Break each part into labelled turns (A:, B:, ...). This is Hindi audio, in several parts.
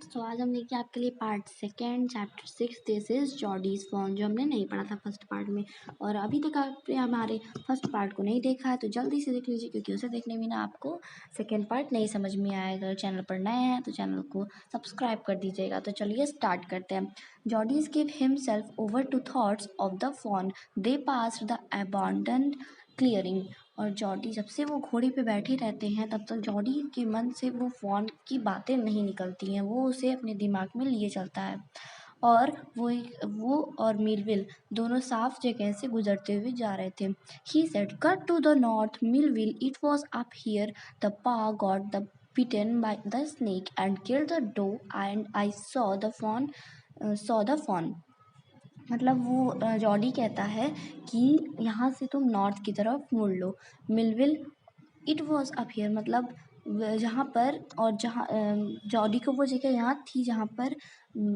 A: स्टूडेंट्स, तो आज हम लेके आपके लिए part second chapter 6 this is Jodie's phone, जो हमने नहीं पढ़ा था फर्स्ट पार्ट में। और अभी तक आपने हमारे फर्स्ट पार्ट को नहीं देखा है तो जल्दी से देख लीजिए, क्योंकि उसे देखने में ना आपको सेकेंड पार्ट नहीं समझ में आएगा। अगर चैनल पर नए हैं तो चैनल को सब्सक्राइब कर दीजिएगा। तो चलिए स्टार्ट करते हैं। Jody's give himself over to thoughts of the phone, they pass the abundant clearing. और जॉडी जब से वो घोड़े पे बैठे रहते हैं तब तक जॉडी के मन से वो फ़ोन की बातें नहीं निकलती हैं। वो उसे अपने दिमाग में लिए चलता है। और वो और मिलविल दोनों साफ जगह से गुजरते हुए जा रहे थे। He said, cut to the north Millwheel, it was up here the Pa got the bitten by the snake and killed the doe and I saw the fawn। मतलब वो जॉडी कहता है कि यहाँ से तुम नॉर्थ की तरफ मुड़ लो। Millwheel, it was up here, मतलब जहाँ पर, और जहाँ जॉडी को वो जगह याद थी जहाँ पर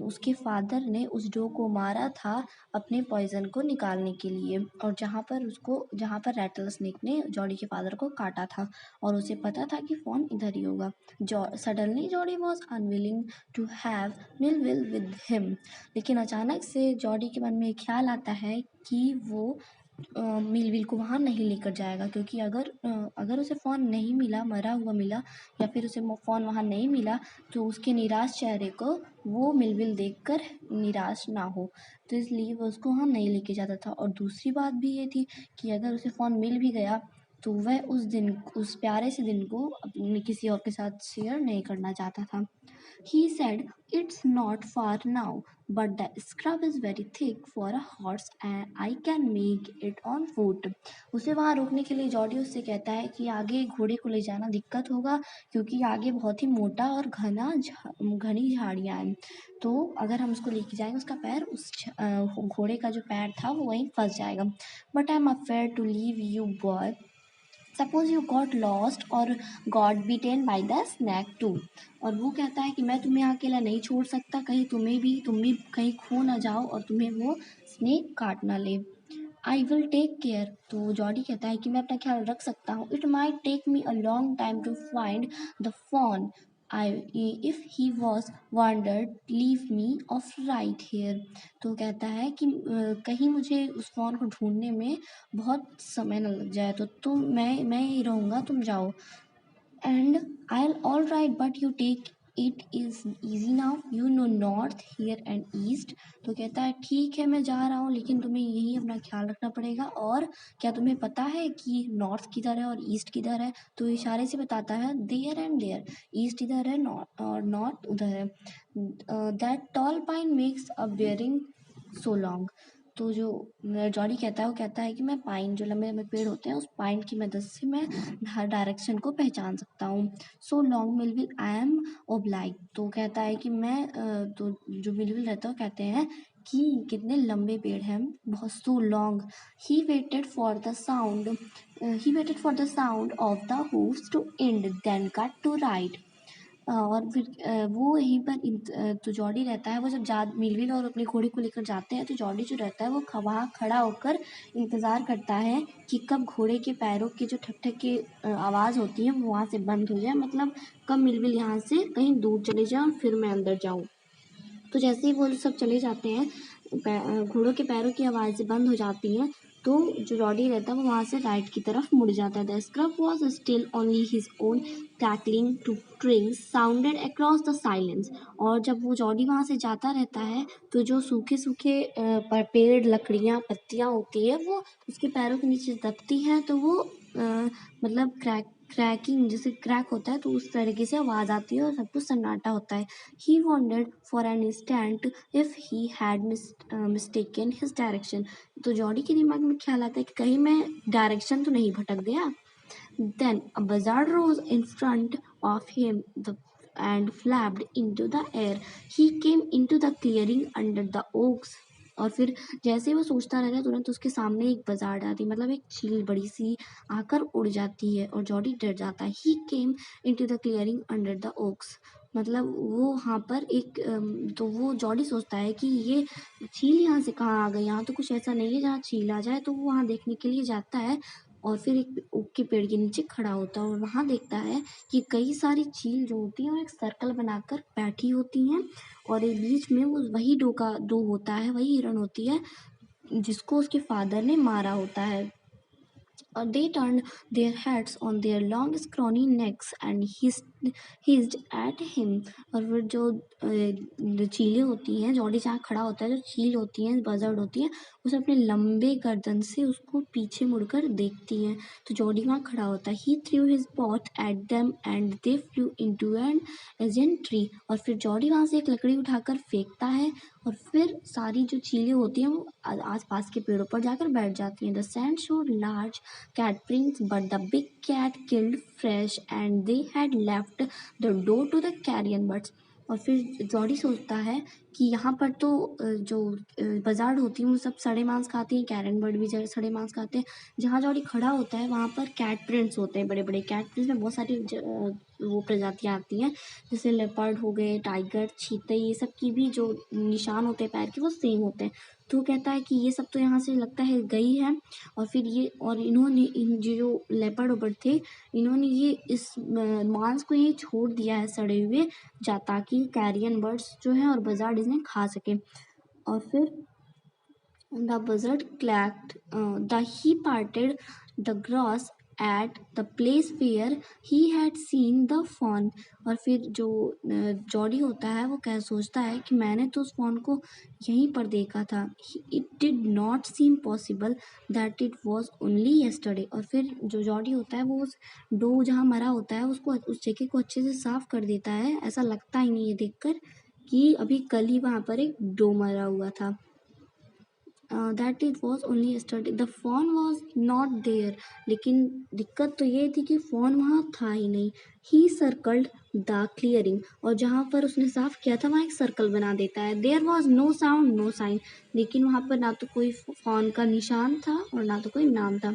A: उसके फादर ने उस डो को मारा था अपने पॉइजन को निकालने के लिए, और जहाँ पर रैटल स्नेक ने जॉडी के फादर को काटा था, और उसे पता था कि फोन इधर ही होगा। Suddenly Jody was unwilling to have Millwheel with him. लेकिन अचानक से जॉडी के मन में एक ख्याल आता है कि वो मिलविल को वहाँ नहीं लेकर जाएगा, क्योंकि अगर उसे फ़ोन नहीं मिला, मरा हुआ मिला, या फिर उसे फ़ोन वहाँ नहीं मिला, तो उसके निराश चेहरे को वो मिलविल देखकर निराश ना हो, तो इसलिए वो उसको वहाँ नहीं लेके जाता था। और दूसरी बात भी ये थी कि अगर उसे फ़ोन मिल भी गया तो वह उस प्यारे से दिन को अपने किसी और के साथ शेयर नहीं करना चाहता था। He said, it's not far now, but the scrub is very thick for a horse and I can make it on foot। उसे वहाँ रोकने के लिए जॉडी उससे कहता है कि आगे घोड़े को ले जाना दिक्कत होगा, क्योंकि आगे बहुत ही मोटा और घनी झाड़ियाँ हैं। तो अगर हम उसको लेके जाएंगे, उसका पैर घोड़े का जो पैर था वो वहीं फंस जाएगा। But I am afeared to leave you boy, suppose you got lost और got bitten by the snake too. और वो कहता है कि मैं तुम्हें अकेला नहीं छोड़ सकता, कहीं तुम भी कहीं खो ना जाओ और तुम्हें वो स्नेक काट ना ले। I will take care. तो जॉडी कहता है कि मैं अपना ख्याल रख सकता हूँ। It might take me a long time to find the phone, if he was wandered leave me off right here. तो कहता है कि कहीं मुझे उस फोन को ढूंढने में बहुत समय न लग जाए, तो मैं ही रहूँगा, तुम जाओ। And I all right but you take it is easy now, you know north here and east. तो कहता है ठीक है मैं जा रहा हूँ, लेकिन तुम्हें यही अपना ख्याल रखना पड़ेगा। और क्या तुम्हें पता है कि नॉर्थ किधर है और ईस्ट किधर है? तो इशारे से बताता है देयर एंड देयर, ईस्ट इधर है और नॉर्थ उधर है। That toll pine makes a bearing so long. तो जो जॉडी कहता है, वो कहता है कि मैं पाइन, जो लंबे लंबे पेड़ होते हैं, उस पाइन की मदद से मैं हर डायरेक्शन को पहचान सकता हूँ। So long Millwheel I am obliged. तो कहता है कि तो जो मिलविल रहता है वो कहते हैं कि कितने लंबे पेड़ हैं, बहुत so long. He waited for the sound of the hooves to end then cut to right. और फिर वो यहीं पर तो जॉडी रहता है, वो जब मिलविल और अपने घोड़े को लेकर जाते हैं तो जॉडी जो रहता है वो वहाँ खड़ा होकर इंतज़ार करता है कि कब घोड़े के पैरों के जो ठक ठक की आवाज़ होती है वो वहाँ से बंद हो जाए, मतलब कब मिलविल यहाँ से कहीं दूर चले जाए और फिर मैं अंदर जाऊँ। तो जैसे ही वो सब चले जाते हैं, घोड़ों के पैरों की आवाज़ें बंद हो जाती हैं, तो जो जॉडी रहता है वो वहाँ से राइट की तरफ मुड़ जाता है। The scrub was still only his own cackling to strings sounded across the silence. और जब वो जॉडी वहाँ से जाता रहता है तो जो सूखे सूखे पेड़, लकड़ियाँ, पत्तियाँ होती है वो उसके पैरों के नीचे दबती हैं, तो वो मतलब क्रैकिंग, जैसे क्रैक होता है तो उस तरीके से आवाज़ आती है और सब कुछ सन्नाटा होता है। He wondered for an instant if he had mistaken his direction। तो जॉडी के दिमाग में ख्याल आता है कि कहीं मैं डायरेक्शन तो नहीं भटक गया। Then a buzzard rose in front of him and flapped into the air। He came into the clearing under the oaks। और फिर जैसे ही वो सोचता रहता है, तुरंत उसके सामने एक बजार्ड आती, मतलब एक चील बड़ी सी आकर उड़ जाती है और जॉडी डर जाता है। He came into the clearing under the oaks. मतलब वो वहाँ पर तो वो जॉडी सोचता है कि ये चील यहाँ से कहाँ आ गई, यहाँ तो कुछ ऐसा नहीं है जहाँ चील आ जाए, तो वो वहाँ देखने के लिए जाता है। और फिर एक ओक के पेड़ के नीचे खड़ा होता है और वहाँ देखता है कि कई सारी चील जो होती हैं वो एक सर्कल बनाकर बैठी होती हैं और एक बीच में वो वही डो होता है, वही हिरन होती है जिसको उसके फादर ने मारा होता है। और they turned their heads on their long scrawny necks and hissed at him। और फिर जो चीलें होती हैं, जॉडी जहाँ खड़ा होता है, जो चील होती हैं, बजर्ड होती हैं, उसे अपने लंबे गर्दन से उसको पीछे मुड़कर देखती हैं। तो जॉडी वहाँ खड़ा होता है। He threw his pot at them and they flew into an adjacent tree. और फिर जॉडी वहाँ से एक लकड़ी उठाकर फेंकता है और फिर सारी जो चीलें होती हैं वो आस पास के पेड़ों पर जाकर बैठ जाती हैं। The sand showed large cat prints, but the big cat killed fresh and they had left the door to the carrion birds। और फिर जॉडी सोचता है कि यहाँ पर तो जो बजार्ड होती हैं वो सब सड़े मांस खाती हैं, कैरन बर्ड भी सड़े मांस खाते हैं। जहाँ जॉडी खड़ा होता है वहाँ पर कैट प्रिंट्स होते हैं, बड़े बड़े कैट प्रिंट्स में बहुत सारी वो प्रजातियाँ आती हैं, जैसे लेपर्ड हो गए, टाइगर, चीते, ये सब की भी जो निशान होते हैं पैर के वो सेम होते हैं। तो कहता है कि ये सब तो यहाँ से लगता है गई है। और फिर ये और इन्होंने इन जो लेपर्ड बर्ड थे, इन्होंने ये इस मांस को ये छोड़ दिया है सड़े हुए ताकि कैरियन बर्ड्स जो हैं और बजार्ड इन्हें खा सके। और फिर the buzzard clacked, he parted the grass at the place where he had seen the fawn। और फिर जो जॉडी होता है वो क्या सोचता है कि मैंने तो उस फॉन को यहीं पर देखा था। It did not seem possible that it was only yesterday। और फिर जो जॉडी होता है वो उस डो जहाँ मरा होता है उसको उस जगह को अच्छे से साफ कर देता है। ऐसा लगता ही नहीं है देखकर कि अभी कल ही वहाँ पर एक डो मरा हुआ था। That it was only yesterday। The phone was not there. लेकिन दिक्कत तो ये थी कि फ़ोन वहाँ था ही नहीं। ही सर्कल्ड द क्लियरिंग। और जहाँ पर उसने साफ किया था वहाँ एक सर्कल बना देता है। There was no sound no sign. लेकिन वहाँ पर ना तो कोई फ़ोन का निशान था और ना तो कोई नाम था।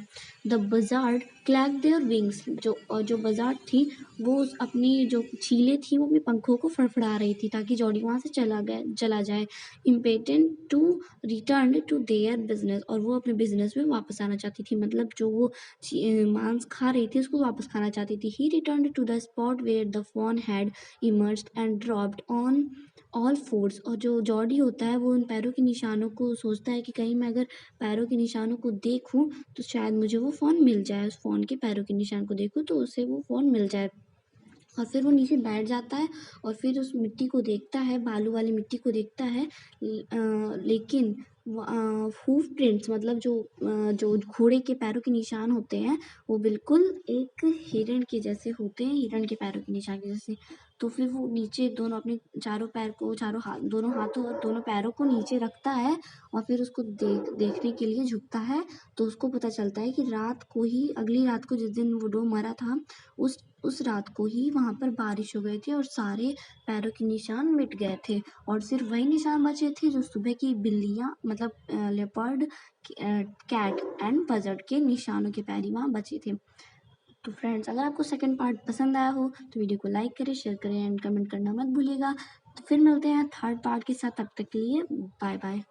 A: The buzzard clack their wings. जो बजार्ड थी वो अपनी जो चीलें थी वो अपने पंखों को फड़फड़ा रही थी ताकि जॉडी वहाँ से चला जाए। Impatient to return to their business. और वो अपने बिजनेस में वापस आना चाहती थी, मतलब जो वो मांस खा रही थी उसको वापस खाना चाहती थी। He return to the spot where the fawn had emerged and dropped on all fours. और जो जॉडी होता है वो उन पैरों के निशानों को सोचता है कि कहीं मैं अगर पैरों के निशानों को देखूं तो शायद मुझे वो फ़ोन मिल जाए। उस फ़ोन के पैरों के निशान को देखूं तो उसे वो फ़ोन मिल जाए। और फिर वो नीचे बैठ जाता है और फिर उस मिट्टी को देखता है, बालू वाली मिट्टी को देखता है। लेकिन हूफ प्रिंट्स, मतलब जो घोड़े के पैरों के निशान होते हैं वो बिल्कुल एक हिरण के जैसे होते हैं, हिरण के पैरों के निशान के जैसे। तो फिर वो नीचे दोनों अपने दोनों हाथों और दोनों पैरों को नीचे रखता है और फिर उसको देखने के लिए झुकता है। तो उसको पता चलता है कि अगली रात को जिस दिन वो डो मरा था उस रात को ही वहाँ पर बारिश हो गई थी और सारे पैरों के निशान मिट गए थे और सिर्फ वही निशान बचे थे जो सुबह की बिल्लियाँ, मतलब लेपर्ड, कैट एंड बजर्ड के निशानों के पैर ही वहाँ बचे थे। तो फ्रेंड्स, अगर आपको सेकंड पार्ट पसंद आया हो तो वीडियो को लाइक करें, शेयर करें एंड कमेंट करना मत भूलिएगा। तो फिर मिलते हैं थर्ड पार्ट के साथ, तब तक के लिए बाय बाय।